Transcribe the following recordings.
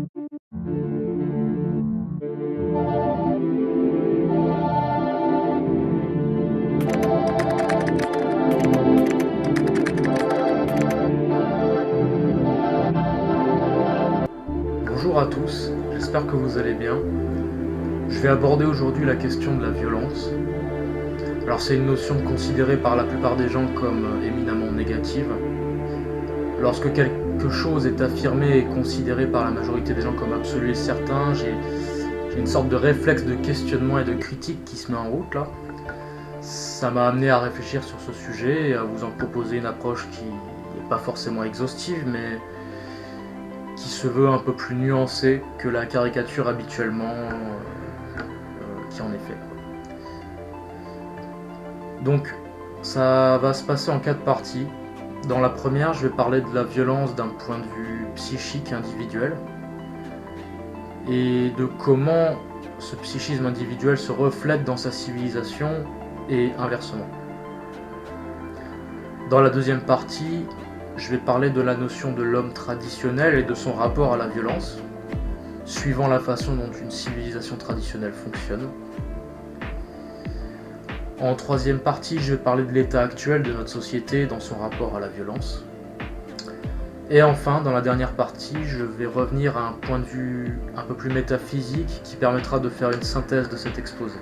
Bonjour à tous, j'espère que vous allez bien. Je vais aborder aujourd'hui la question de la violence. Alors c'est une notion considérée par la plupart des gens comme éminemment négative. Lorsque quelque chose est affirmé et considéré par la majorité des gens comme absolu et certain, j'ai une sorte de réflexe de questionnement et de critique qui se met en route là. Ça m'a amené à réfléchir sur ce sujet et à vous en proposer une approche qui n'est pas forcément exhaustive, mais qui se veut un peu plus nuancée que la caricature habituellement qui en est faite. Donc ça va se passer en 4 parties. Dans la première, je vais parler de la violence d'un point de vue psychique individuel et de comment ce psychisme individuel se reflète dans sa civilisation et inversement. Dans la deuxième partie, je vais parler de la notion de l'homme traditionnel et de son rapport à la violence, suivant la façon dont une civilisation traditionnelle fonctionne. En troisième partie, je vais parler de l'état actuel de notre société dans son rapport à la violence. Et enfin, dans la dernière partie, je vais revenir à un point de vue un peu plus métaphysique qui permettra de faire une synthèse de cet exposé.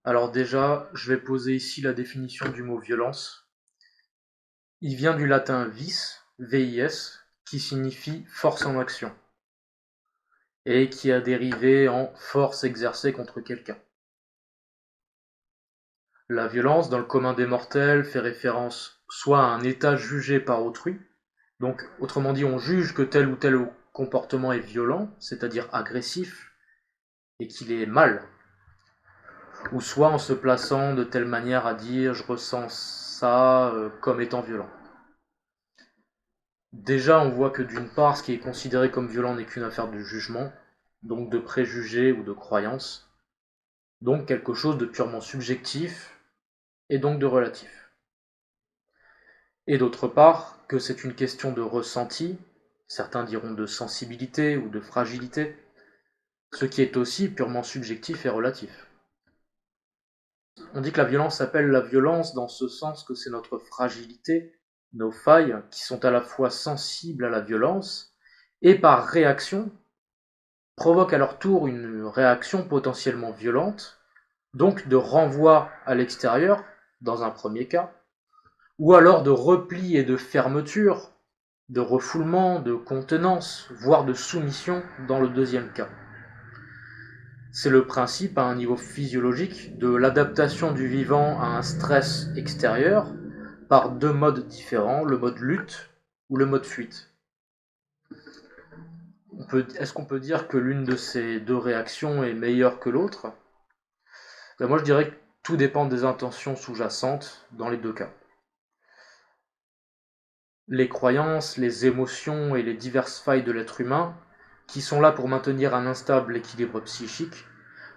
Alors déjà, je vais poser ici la définition du mot violence. Il vient du latin vis, vis, qui signifie force en action, et qui a dérivé en force exercée contre quelqu'un. La violence, dans le commun des mortels, fait référence soit à un état jugé par autrui, donc autrement dit on juge que tel ou tel comportement est violent, c'est-à-dire agressif, et qu'il est mal, ou soit en se plaçant de telle manière à dire je ressens ça comme étant violent. Déjà on voit que d'une part ce qui est considéré comme violent n'est qu'une affaire de jugement, donc de préjugés ou de croyances, donc quelque chose de purement subjectif et donc de relatif. Et d'autre part, que c'est une question de ressenti, certains diront de sensibilité ou de fragilité, ce qui est aussi purement subjectif et relatif. On dit que la violence s'appelle la violence dans ce sens que c'est notre fragilité, nos failles, qui sont à la fois sensibles à la violence, et par réaction, provoquent à leur tour une réaction potentiellement violente, donc de renvoi à l'extérieur, dans un premier cas, ou alors de repli et de fermeture, de refoulement, de contenance, voire de soumission dans le deuxième cas. C'est le principe, à un niveau physiologique, de l'adaptation du vivant à un stress extérieur par deux modes différents, le mode lutte ou le mode fuite. Est-ce qu'on peut dire que l'une de ces deux réactions est meilleure que l'autre? Moi je dirais que tout dépend des intentions sous-jacentes dans les deux cas. Les croyances, les émotions et les diverses failles de l'être humain, qui sont là pour maintenir un instable équilibre psychique,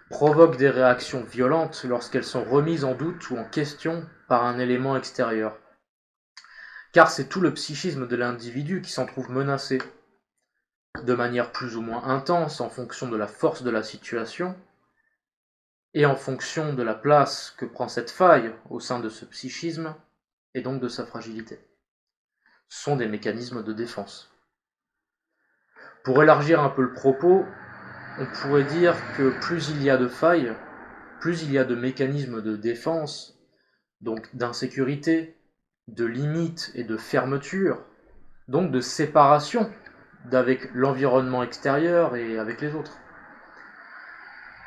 provoquent des réactions violentes lorsqu'elles sont remises en doute ou en question par un élément extérieur. Car c'est tout le psychisme de l'individu qui s'en trouve menacé, de manière plus ou moins intense en fonction de la force de la situation, et en fonction de la place que prend cette faille au sein de ce psychisme, et donc de sa fragilité. Ce sont des mécanismes de défense. Pour élargir un peu le propos, on pourrait dire que plus il y a de failles, plus il y a de mécanismes de défense, donc d'insécurité, de limites et de fermeture, donc de séparation d'avec l'environnement extérieur et avec les autres.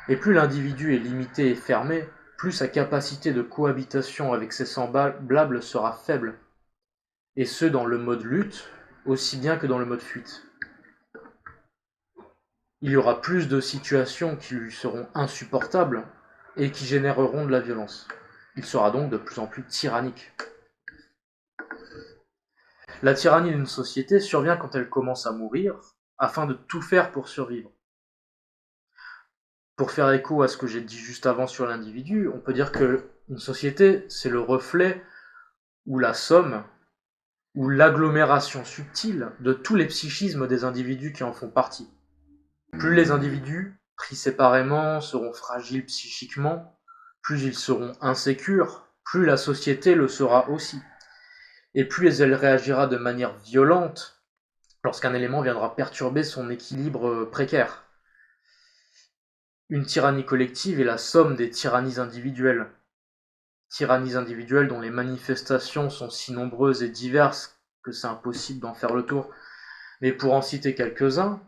Et plus l'individu est limité et fermé, plus sa capacité de cohabitation avec ses semblables sera faible, et ce dans le mode lutte aussi bien que dans le mode fuite. Il y aura plus de situations qui lui seront insupportables et qui généreront de la violence. Il sera donc de plus en plus tyrannique. La tyrannie d'une société survient quand elle commence à mourir, afin de tout faire pour survivre. Pour faire écho à ce que j'ai dit juste avant sur l'individu, on peut dire que une société, c'est le reflet ou la somme, ou l'agglomération subtile de tous les psychismes des individus qui en font partie. Plus les individus, pris séparément, seront fragiles psychiquement, plus ils seront insécures, plus la société le sera aussi. Et plus elle réagira de manière violente lorsqu'un élément viendra perturber son équilibre précaire. Une tyrannie collective est la somme des tyrannies individuelles. Tyrannies individuelles dont les manifestations sont si nombreuses et diverses que c'est impossible d'en faire le tour. Mais pour en citer quelques-uns,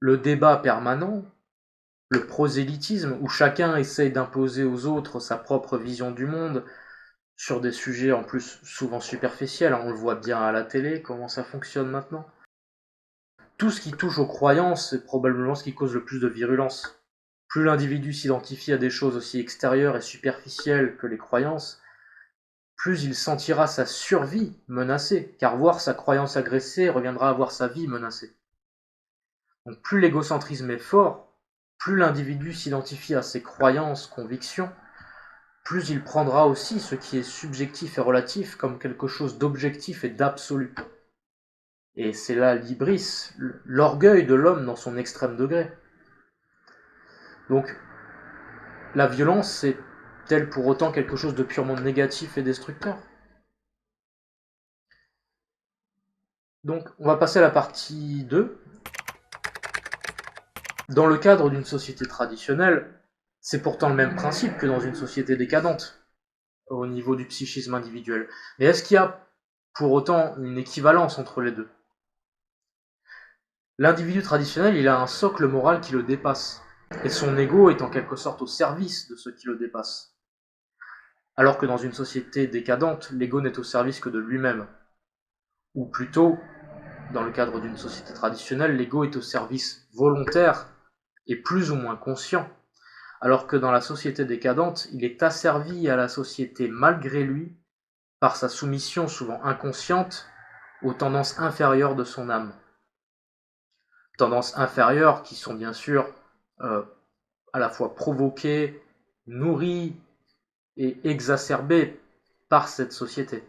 le débat permanent, le prosélytisme, où chacun essaye d'imposer aux autres sa propre vision du monde, sur des sujets en plus souvent superficiels, on le voit bien à la télé, comment ça fonctionne maintenant. Tout ce qui touche aux croyances, c'est probablement ce qui cause le plus de virulence. Plus l'individu s'identifie à des choses aussi extérieures et superficielles que les croyances, plus il sentira sa survie menacée, car voir sa croyance agressée reviendra à voir sa vie menacée. Donc plus l'égocentrisme est fort, plus l'individu s'identifie à ses croyances, convictions, plus il prendra aussi ce qui est subjectif et relatif comme quelque chose d'objectif et d'absolu. Et c'est là l'hybris, l'orgueil de l'homme dans son extrême degré. Donc, la violence est-elle pour autant quelque chose de purement négatif et destructeur ? Donc, on va passer à la partie 2. Dans le cadre d'une société traditionnelle, c'est pourtant le même principe que dans une société décadente, au niveau du psychisme individuel. Mais est-ce qu'il y a pour autant une équivalence entre les deux ? L'individu traditionnel, il a un socle moral qui le dépasse, et son ego est en quelque sorte au service de ce qui le dépasse. Alors que dans une société décadente, l'ego n'est au service que de lui-même. Ou plutôt, dans le cadre d'une société traditionnelle, l'ego est au service volontaire et plus ou moins conscient, alors que dans la société décadente, il est asservi à la société malgré lui, par sa soumission souvent inconsciente aux tendances inférieures de son âme. Tendances inférieures qui sont bien sûr à la fois provoquées, nourries et exacerbées par cette société.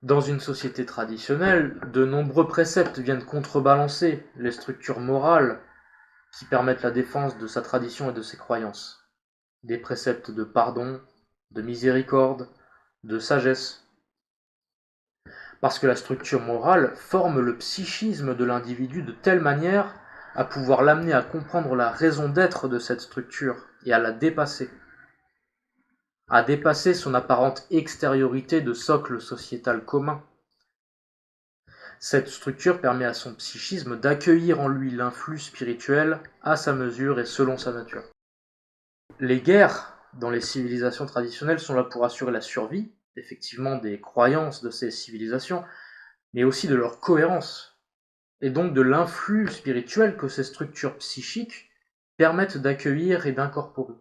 Dans une société traditionnelle, de nombreux préceptes viennent contrebalancer les structures morales qui permettent la défense de sa tradition et de ses croyances. Des préceptes de pardon, de miséricorde, de sagesse. Parce que la structure morale forme le psychisme de l'individu de telle manière à pouvoir l'amener à comprendre la raison d'être de cette structure et à la dépasser. À dépasser son apparente extériorité de socle sociétal commun. Cette structure permet à son psychisme d'accueillir en lui l'influx spirituel à sa mesure et selon sa nature. Les guerres dans les civilisations traditionnelles sont là pour assurer la survie, effectivement, des croyances de ces civilisations, mais aussi de leur cohérence, et donc de l'influx spirituel que ces structures psychiques permettent d'accueillir et d'incorporer.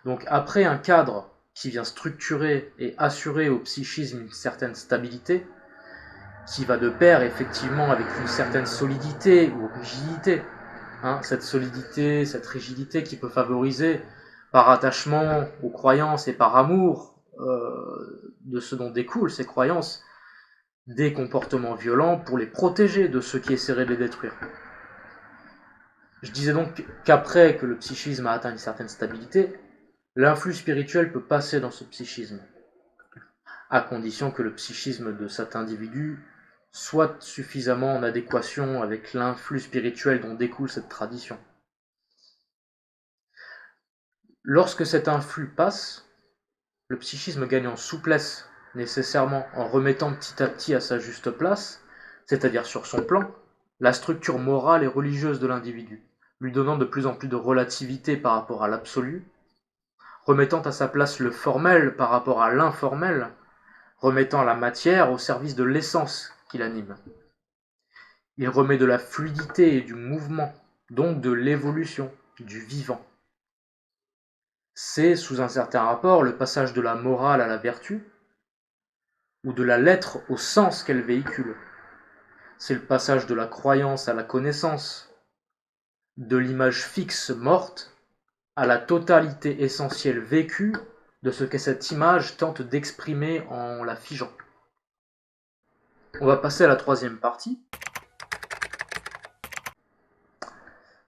Donc après un cadre qui vient structurer et assurer au psychisme une certaine stabilité, qui va de pair effectivement avec une certaine solidité ou rigidité, cette solidité, cette rigidité qui peut favoriser par attachement aux croyances et par amour de ce dont découlent ces croyances, des comportements violents pour les protéger de ceux qui essaieraient de les détruire. Je disais donc qu'après que le psychisme a atteint une certaine stabilité, l'influx spirituel peut passer dans ce psychisme, à condition que le psychisme de cet individu soit suffisamment en adéquation avec l'influx spirituel dont découle cette tradition. Lorsque cet influx passe, le psychisme gagne en souplesse, nécessairement en remettant petit à petit à sa juste place, c'est-à-dire sur son plan, la structure morale et religieuse de l'individu, lui donnant de plus en plus de relativité par rapport à l'absolu, remettant à sa place le formel par rapport à l'informel, remettant la matière au service de l'essence qui l'anime. Il remet de la fluidité et du mouvement, donc de l'évolution, du vivant. C'est, sous un certain rapport, le passage de la morale à la vertu, ou de la lettre au sens qu'elle véhicule. C'est le passage de la croyance à la connaissance, de l'image fixe morte à la totalité essentielle vécue de ce que cette image tente d'exprimer en la figeant. On va passer à la troisième partie.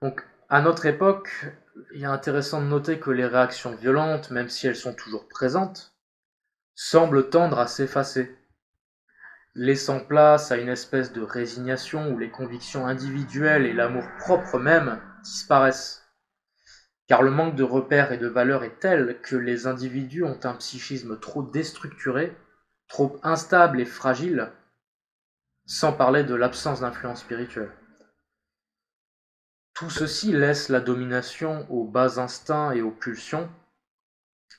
Donc, à notre époque, il est intéressant de noter que les réactions violentes, même si elles sont toujours présentes, semblent tendre à s'effacer, laissant place à une espèce de résignation où les convictions individuelles et l'amour-propre même disparaissent. Car le manque de repères et de valeurs est tel que les individus ont un psychisme trop déstructuré, trop instable et fragile, sans parler de l'absence d'influence spirituelle. Tout ceci laisse la domination aux bas instincts et aux pulsions,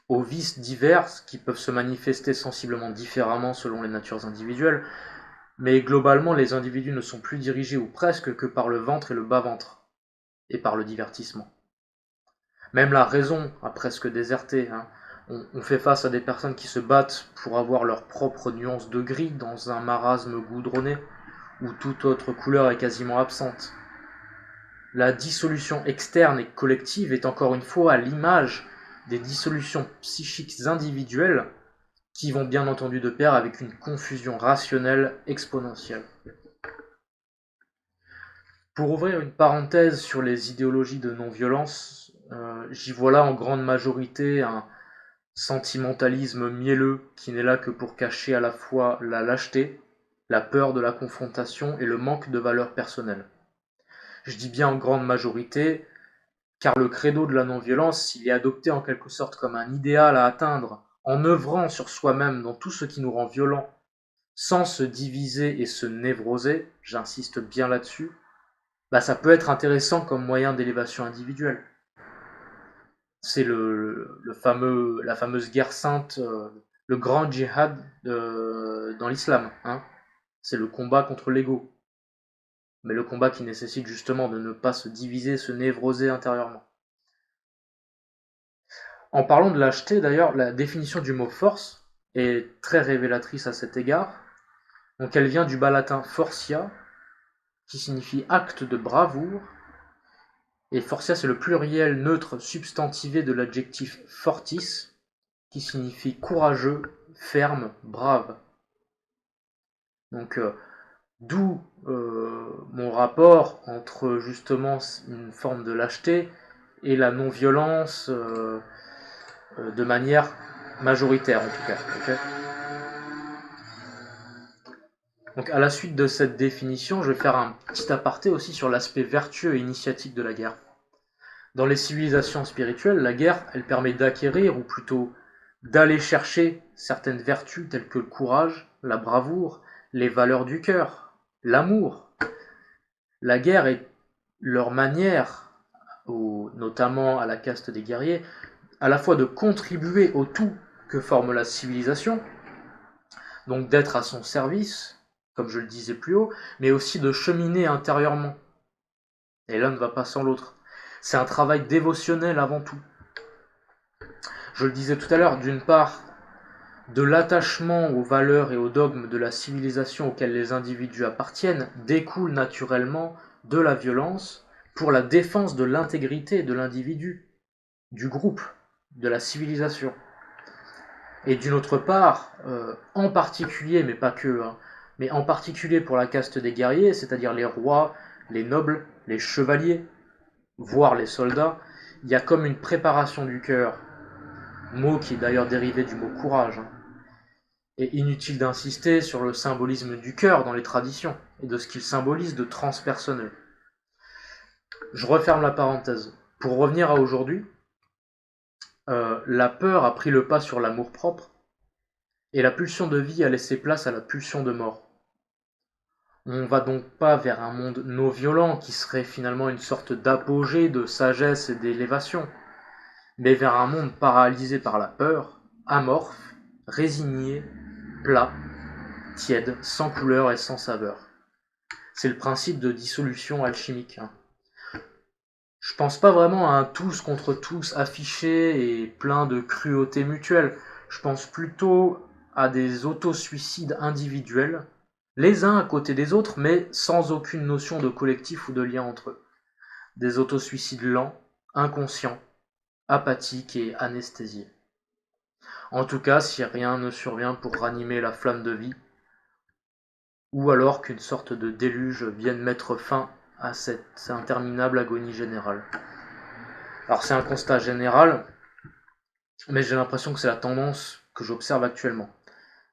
aux vices divers qui peuvent se manifester sensiblement différemment selon les natures individuelles, mais globalement les individus ne sont plus dirigés ou presque que par le ventre et le bas-ventre, et par le divertissement. Même la raison a presque déserté. On fait face à des personnes qui se battent pour avoir leur propre nuance de gris dans un marasme goudronné, où toute autre couleur est quasiment absente. La dissolution externe et collective est encore une fois à l'image des dissolutions psychiques individuelles qui vont bien entendu de pair avec une confusion rationnelle exponentielle. Pour ouvrir une parenthèse sur les idéologies de non-violence, j'y vois là en grande majorité un sentimentalisme mielleux qui n'est là que pour cacher à la fois la lâcheté, la peur de la confrontation et le manque de valeur personnelle. Je dis bien en grande majorité, car le credo de la non-violence, il est adopté en quelque sorte comme un idéal à atteindre, en œuvrant sur soi-même dans tout ce qui nous rend violents, sans se diviser et se névroser, j'insiste bien là-dessus, ça peut être intéressant comme moyen d'élévation individuelle. C'est la fameuse guerre sainte, le grand djihad dans l'islam. C'est le combat contre l'ego. Mais le combat qui nécessite justement de ne pas se diviser, se névroser intérieurement. En parlant de lâcheté, d'ailleurs, la définition du mot force est très révélatrice à cet égard. Donc elle vient du bas latin fortia, qui signifie acte de bravoure, et fortia c'est le pluriel neutre substantivé de l'adjectif fortis, qui signifie courageux, ferme, brave. Donc d'où mon rapport entre justement une forme de lâcheté et la non-violence de manière majoritaire en tout cas. Okay. Donc à la suite de cette définition, je vais faire un petit aparté aussi sur l'aspect vertueux et initiatique de la guerre. Dans les civilisations spirituelles, la guerre, elle permet d'acquérir, ou plutôt d'aller chercher certaines vertus telles que le courage, la bravoure, les valeurs du cœur, l'amour. La guerre est leur manière, notamment à la caste des guerriers, à la fois de contribuer au tout que forme la civilisation, donc d'être à son service, comme je le disais plus haut, mais aussi de cheminer intérieurement. Et l'un ne va pas sans l'autre. C'est un travail dévotionnel avant tout. Je le disais tout à l'heure, d'une part, de l'attachement aux valeurs et aux dogmes de la civilisation auxquelles les individus appartiennent découle naturellement de la violence pour la défense de l'intégrité de l'individu, du groupe, de la civilisation. Et d'une autre part, en particulier, mais pas que, mais en particulier pour la caste des guerriers, c'est-à-dire les rois, les nobles, les chevaliers, voire les soldats, il y a comme une préparation du cœur, mot qui est d'ailleurs dérivé du mot courage. Et inutile d'insister sur le symbolisme du cœur dans les traditions, et de ce qu'il symbolise de transpersonnel. Je referme la parenthèse. Pour revenir à aujourd'hui, la peur a pris le pas sur l'amour-propre, et la pulsion de vie a laissé place à la pulsion de mort. On va donc pas vers un monde non violent qui serait finalement une sorte d'apogée de sagesse et d'élévation, mais vers un monde paralysé par la peur, amorphe, résigné, plat, tiède, sans couleur et sans saveur. C'est le principe de dissolution alchimique. Je pense pas vraiment à un tous contre tous affiché et plein de cruauté mutuelle. Je pense plutôt à des autosuicides individuels, les uns à côté des autres, mais sans aucune notion de collectif ou de lien entre eux. Des autosuicides lents, inconscients, apathique et anesthésié. En tout cas, si rien ne survient pour ranimer la flamme de vie, ou alors qu'une sorte de déluge vienne mettre fin à cette interminable agonie générale. Alors c'est un constat général, mais j'ai l'impression que c'est la tendance que j'observe actuellement.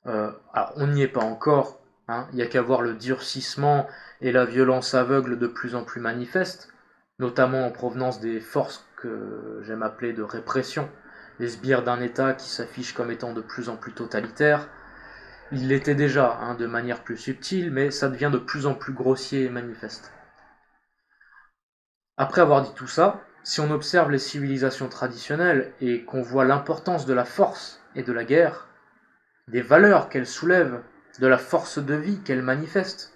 Alors on n'y est pas encore, hein, il n'y a qu'à voir le durcissement et la violence aveugle de plus en plus manifeste, notamment en provenance des forces que j'aime appeler de répression, les sbires d'un État qui s'affiche comme étant de plus en plus totalitaire. Il l'était déjà, hein, de manière plus subtile, mais ça devient de plus en plus grossier et manifeste. Après avoir dit tout ça, si on observe les civilisations traditionnelles et qu'on voit l'importance de la force et de la guerre, des valeurs qu'elles soulèvent, de la force de vie qu'elles manifestent,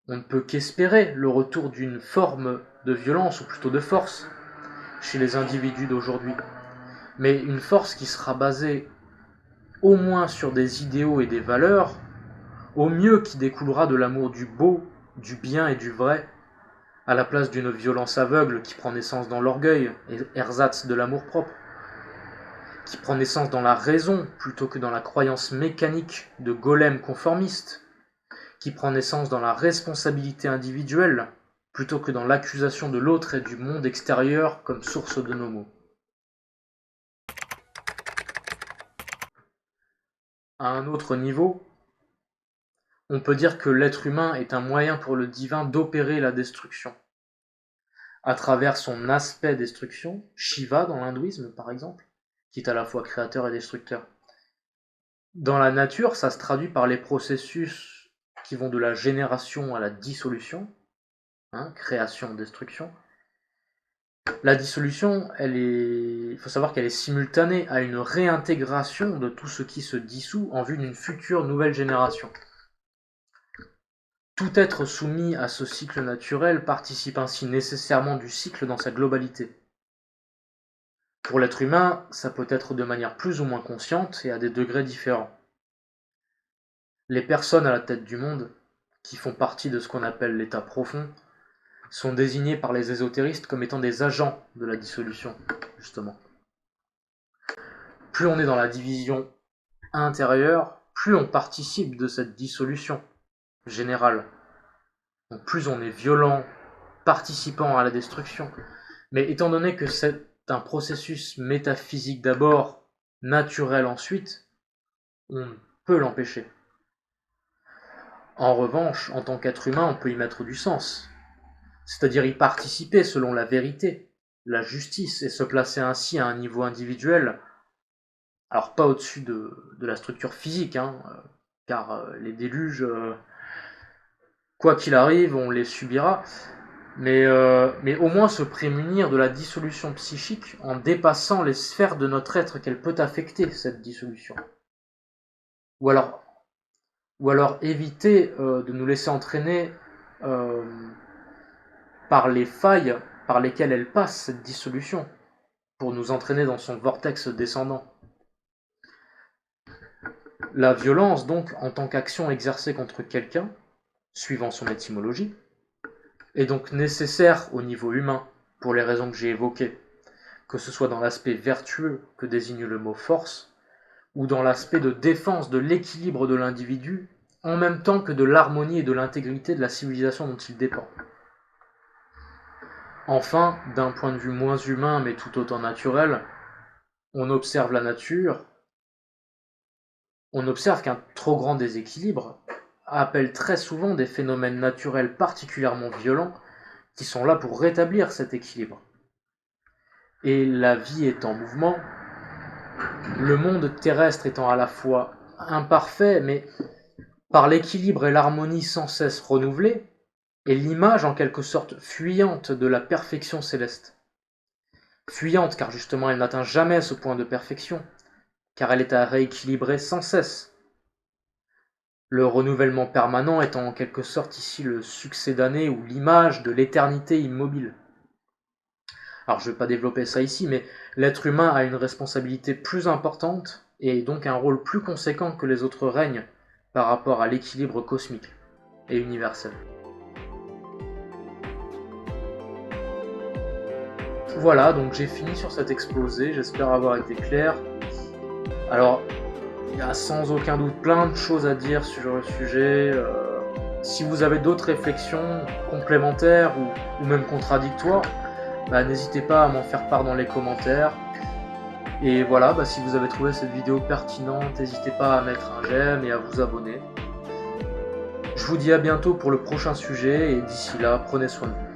on ne peut qu'espérer le retour d'une forme de violence, ou plutôt de force, chez les individus d'aujourd'hui. Mais une force qui sera basée au moins sur des idéaux et des valeurs, au mieux qui découlera de l'amour du beau, du bien et du vrai, à la place d'une violence aveugle qui prend naissance dans l'orgueil, et ersatz de l'amour-propre, qui prend naissance dans la raison plutôt que dans la croyance mécanique de golem conformiste, qui prend naissance dans la responsabilité individuelle plutôt que dans l'accusation de l'autre et du monde extérieur comme source de nos maux. À un autre niveau, on peut dire que l'être humain est un moyen pour le divin d'opérer la destruction. À travers son aspect destruction, Shiva dans l'hindouisme par exemple, qui est à la fois créateur et destructeur. Dans la nature, ça se traduit par les processus qui vont de la génération à la dissolution, hein, création, destruction. La dissolution, il faut savoir qu'elle est simultanée à une réintégration de tout ce qui se dissout en vue d'une future nouvelle génération. Tout être soumis à ce cycle naturel participe ainsi nécessairement du cycle dans sa globalité. Pour l'être humain, ça peut être de manière plus ou moins consciente et à des degrés différents. Les personnes à la tête du monde, qui font partie de ce qu'on appelle l'état profond, sont désignées par les ésotéristes comme étant des agents de la dissolution, justement. Plus on est dans la division intérieure, plus on participe de cette dissolution générale. Donc plus on est violent, participant à la destruction. Mais étant donné que c'est un processus métaphysique d'abord, naturel ensuite, on peut l'empêcher. En revanche, en tant qu'être humain, on peut y mettre du sens, c'est-à-dire y participer selon la vérité, la justice, et se placer ainsi à un niveau individuel, alors pas au-dessus de la structure physique, hein, car les déluges, quoi qu'il arrive, on les subira, mais au moins se prémunir de la dissolution psychique en dépassant les sphères de notre être qu'elle peut affecter, cette dissolution. Ou alors éviter de nous laisser entraîner par les failles par lesquelles elle passe, cette dissolution, pour nous entraîner dans son vortex descendant. La violence, donc, en tant qu'action exercée contre quelqu'un, suivant son étymologie, est donc nécessaire au niveau humain, pour les raisons que j'ai évoquées, que ce soit dans l'aspect vertueux que désigne le mot force, ou dans l'aspect de défense de l'équilibre de l'individu, en même temps que de l'harmonie et de l'intégrité de la civilisation dont il dépend. Enfin, d'un point de vue moins humain mais tout autant naturel, on observe la nature, on observe qu'un trop grand déséquilibre appelle très souvent des phénomènes naturels particulièrement violents qui sont là pour rétablir cet équilibre. Et la vie est en mouvement, le monde terrestre étant à la fois imparfait, mais par l'équilibre et l'harmonie sans cesse renouvelés, est l'image en quelque sorte fuyante de la perfection céleste. Fuyante car justement elle n'atteint jamais ce point de perfection, car elle est à rééquilibrer sans cesse. Le renouvellement permanent étant en quelque sorte ici le succédané ou l'image de l'éternité immobile. Alors je ne vais pas développer ça ici, mais l'être humain a une responsabilité plus importante et donc un rôle plus conséquent que les autres règnes par rapport à l'équilibre cosmique et universel. Voilà, donc j'ai fini sur cet exposé, j'espère avoir été clair. Alors, il y a sans aucun doute plein de choses à dire sur le sujet. Si vous avez d'autres réflexions complémentaires ou même contradictoires, n'hésitez pas à m'en faire part dans les commentaires. Et voilà, si vous avez trouvé cette vidéo pertinente, n'hésitez pas à mettre un j'aime et à vous abonner. Je vous dis à bientôt pour le prochain sujet et d'ici là, prenez soin de vous.